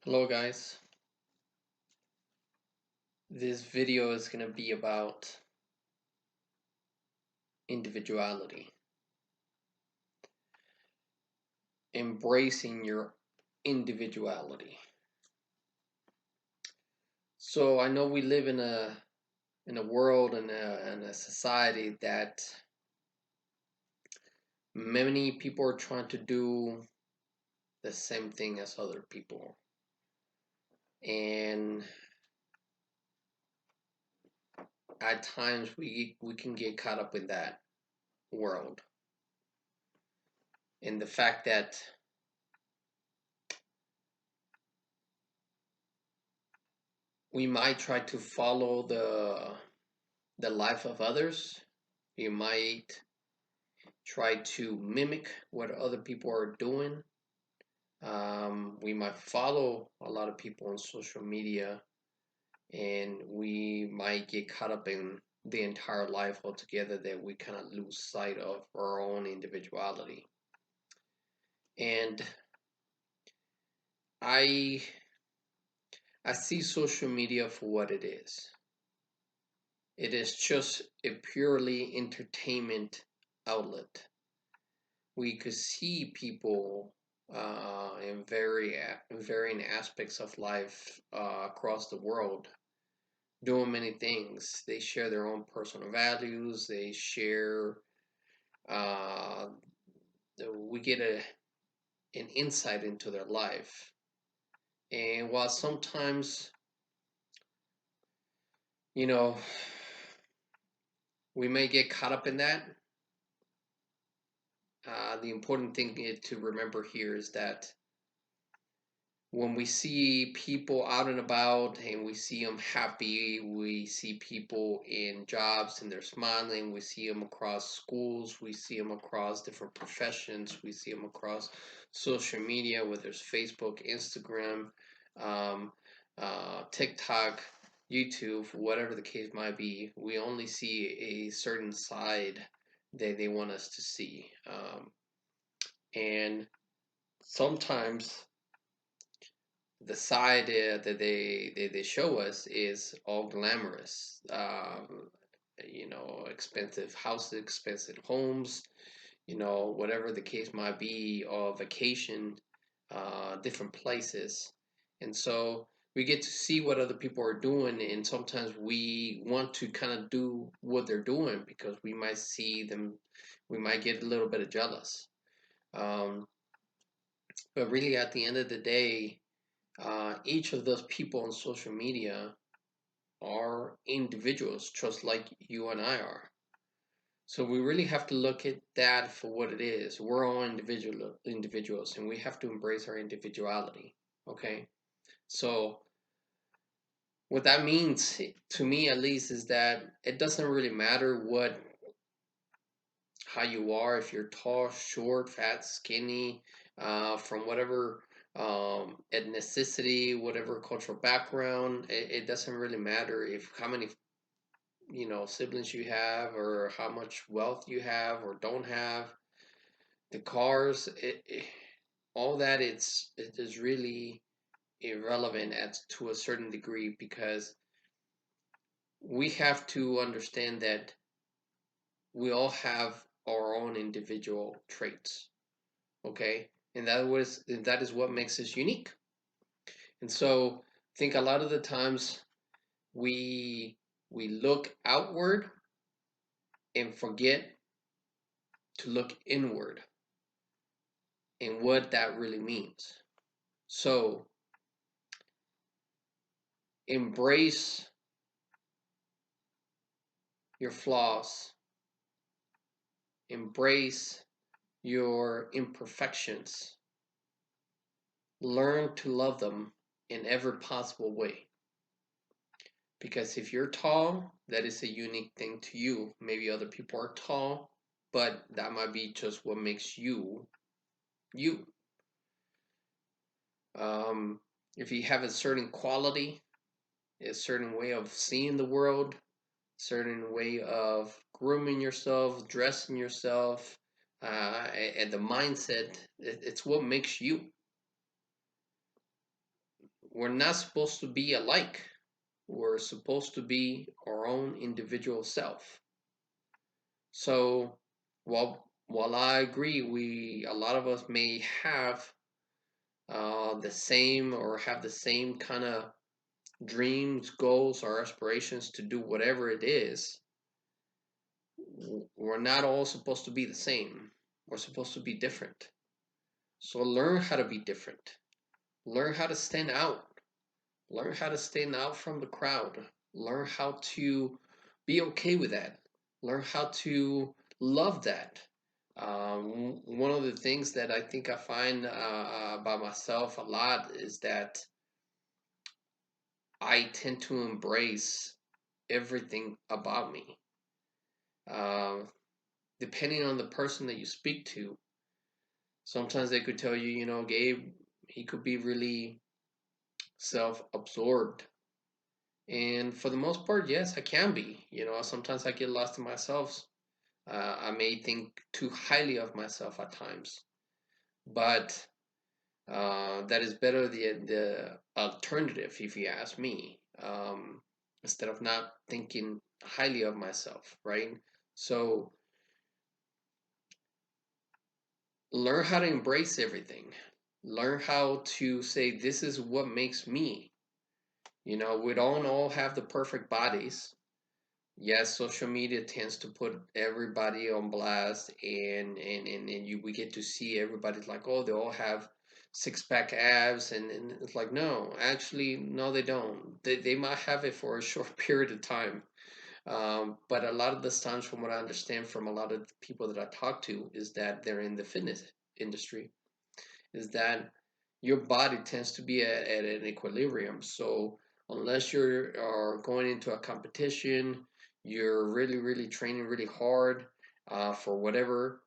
Hello guys, this video is going to be about individuality, embracing your individuality. So I know we live in a world and a society that many people are trying to do the same thing as other people. And at times we can get caught up in that world. And the fact that we might try to follow the life of others. You might try to mimic what other people are doing. We might follow a lot of people on social media, and we might get caught up in the entire life altogether that we kind of lose sight of our own individuality. And I I see social media for what it is. It is just a purely entertainment outlet. We could see people in varying aspects of life across the world doing many things. They share their own personal values. They share. Uh, we get an insight into their life, and while sometimes you know we may get caught up in that, the important thing to remember here is that when we see people out and about and we see them happy, we see people in jobs and they're smiling, we see them across schools, we see them across different professions, we see them across social media, whether it's Facebook, Instagram, um, TikTok, YouTube, whatever the case might be. We only see a certain side that they want us to see. And sometimes the side that they show us is all glamorous. Expensive houses, expensive homes, whatever the case might be, or vacation, different places. And so we get to see what other people are doing, and sometimes we want to kind of do what they're doing because we might see them, we might get a little bit of jealous. Um, but really, at the end of the day, each of those people on social media are individuals, just like you and I are. So we really have to look at that for what it is. We're all individuals, and we have to embrace our individuality. Okay, so what that means to me, at least, is that it doesn't really matter how you are, if you're tall, short, fat, skinny, from whatever ethnicity, whatever cultural background. It doesn't really matter if how many siblings you have or how much wealth you have or don't have. The cars, all that, it is really irrelevant to a certain degree because we have to understand that we all have our own individual traits. Okay, and that is what makes us unique. And so I think a lot of the times we we look outward and forget to look inward and what that really means. So embrace your flaws, embrace your imperfections, learn to love them in every possible way. Because if you're tall, that is a unique thing to you. Maybe other people are tall, but that might be just what makes you you. If you have a certain quality, a certain way of seeing the world, certain way of grooming yourself, dressing yourself, and the mindset, it's what makes you. we're not supposed to be alike. We're supposed to be our own individual self. So while I agree, we a lot of us may have the same or have the same kind of dreams, goals, or aspirations to do whatever it is, we're not all supposed to be the same. We're supposed to be different. So learn how to be different. Learn how to stand out. Learn how to stand out from the crowd. Learn how to be okay with that. Learn how to love that. One of the things that I think I find about myself a lot is that I tend to embrace everything about me. Uh, Depending on the person that you speak to, sometimes they could tell you, Gabe, he could be really self absorbed. And for the most part, yes, I can be. Sometimes I get lost in myself. I may think too highly of myself at times, but that is better the alternative, if you ask me. Instead of not thinking highly of myself, right? So learn how to embrace everything. Learn how to say, this is what makes me. We don't all have the perfect bodies. Yes, social media tends to put everybody on blast, and we get to see everybody's like, oh, they all have six-pack abs, and it's like, no, actually, no, they don't. They might have it for a short period of time. But a lot of this times, from what I understand from a lot of the people that I talk to, is that they're in the fitness industry, is that your body tends to be at an equilibrium. So unless you're are going into a competition, you're really, really training really hard for whatever.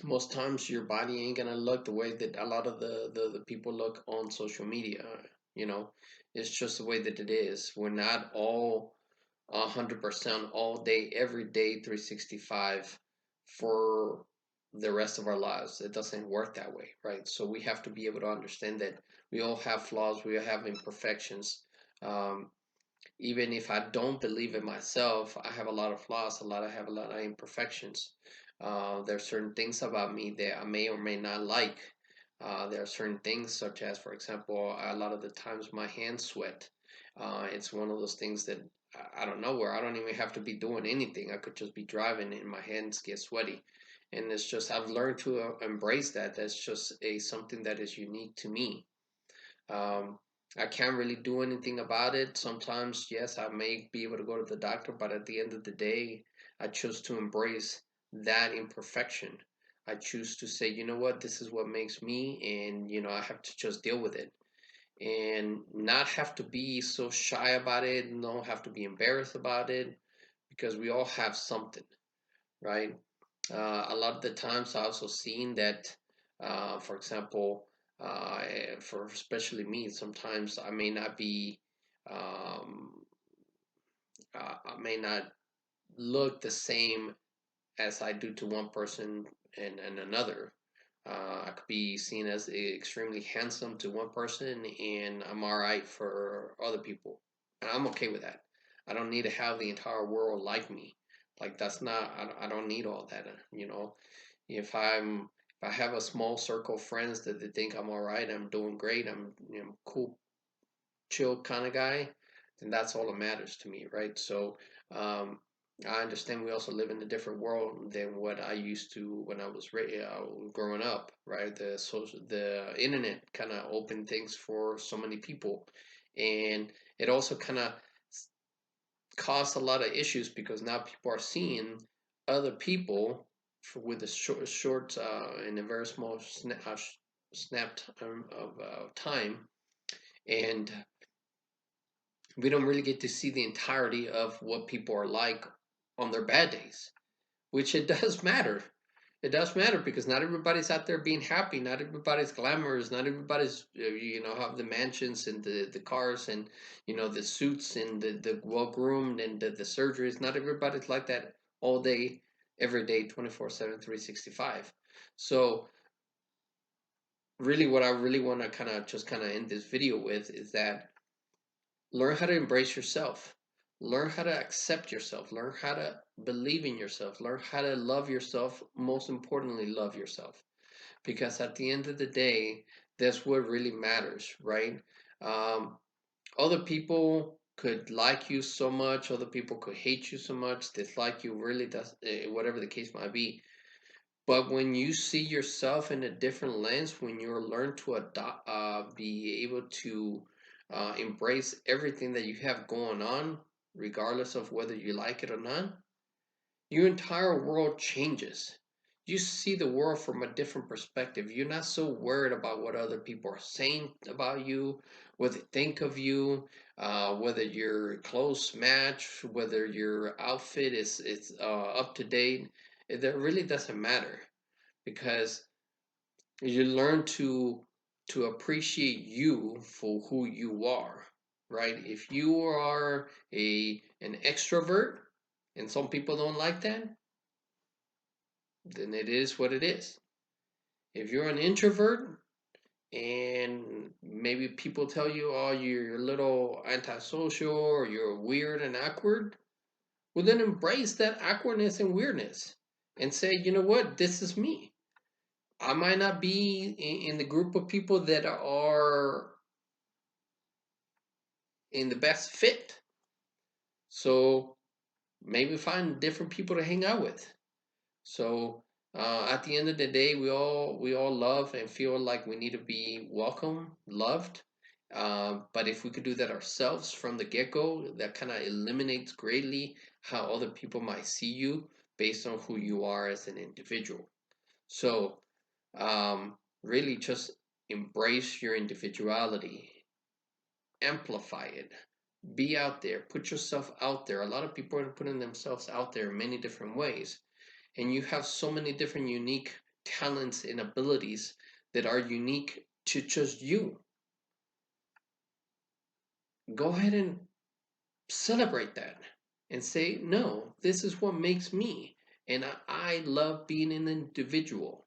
Most times your body ain't gonna look the way that a lot of the people look on social media. You know, it's just the way that it is. We're not all 100% all day, every day, 365 for the rest of our lives. It doesn't work that way, right? So we have to be able to understand that we all have flaws, we all have imperfections. Um, Even if I don't believe in myself, I have a lot of flaws, I have a lot of imperfections. There are certain things about me that I may or may not like. There are certain things, such as, for example, a lot of the times my hands sweat. It's one of those things that I don't know where I don't even have to be doing anything. I could just be driving and my hands get sweaty. And it's just, I've learned to embrace that. That's just something that is unique to me. Um, I can't really do anything about it. Sometimes, yes, I may be able to go to the doctor, but at the end of the day, I choose to embrace that imperfection. I choose to say, you know what, this is what makes me, and I have to just deal with it and not have to be so shy about it, not have to be embarrassed about it, because we all have something, right? A lot of the times I also seen that, for example, for especially me, sometimes I may not be, um, I may not look the same as I do to one person and another. I could be seen as extremely handsome to one person, and I'm all right for other people, and I'm okay with that. I don't need to have the entire world like me. Like that's not. I don't need all that. If I have a small circle of friends that they think I'm all right, I'm doing great, I'm cool, chill kind of guy, then that's all that matters to me, right? So um, I understand we also live in a different world than what I used to when I was growing up, right? The internet kind of opened things for so many people, and it also kind of caused a lot of issues because now people are seeing other people with a short in a very small snap of time, and we don't really get to see the entirety of what people are like on their bad days, which it does matter. It does matter because not everybody's out there being happy. Not everybody's glamorous. Not everybody's, have the mansions and the cars and, the suits and the well groomed and the surgeries. Not everybody's like that all day, every day, 24/7, 365. So really what I really want to kind of end this video with is that learn how to embrace yourself. Learn how to accept yourself. Learn how to believe in yourself. Learn how to love yourself. Most importantly, love yourself. Because at the end of the day, that's what really matters, right? Um, Other people could like you so much. Other people could hate you so much, dislike you, really does, whatever the case might be. But when you see yourself in a different lens, when you learn to adopt, be able to embrace everything that you have going on, regardless of whether you like it or not, your entire world changes. You see the world from a different perspective. You're not so worried about what other people are saying about you, what they think of you, whether your clothes match, whether your outfit is up to date. That really doesn't matter because you learn to appreciate you for who you are, right? If you are a an extrovert and some people don't like that, then it is what it is. If you're an introvert and maybe people tell you, oh, you're a little antisocial or you're weird and awkward, well, then embrace that awkwardness and weirdness and say, you know what, this is me. I might not be in the group of people that are in the best fit. So maybe find different people to hang out with. So at the end of the day, we all love and feel like we need to be welcome, loved. But if we could do that ourselves from the get go, that kind of eliminates greatly how other people might see you based on who you are as an individual. So really just embrace your individuality, amplify it, be out there, put yourself out there. A lot of people are putting themselves out there in many different ways, and you have so many different unique talents and abilities that are unique to just you. Go ahead and celebrate that and say, no, this is what makes me. And I love being an individual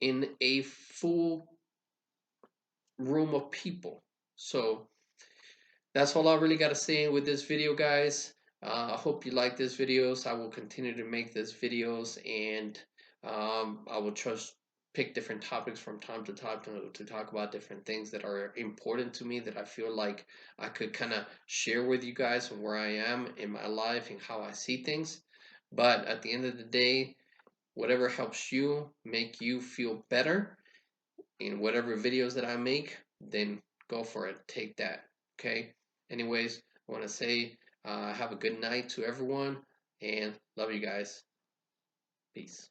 in a full room of people. So that's all I really got to say with this video, guys. I hope you like these videos. I will continue to make these videos, and I will just pick different topics from time to time to talk about different things that are important to me that I feel like I could kind of share with you guys and where I am in my life and how I see things. But at the end of the day, whatever helps you make you feel better in whatever videos that I make, then go for it. Take that. Okay. Anyways, I want to say have a good night to everyone and love you guys. Peace.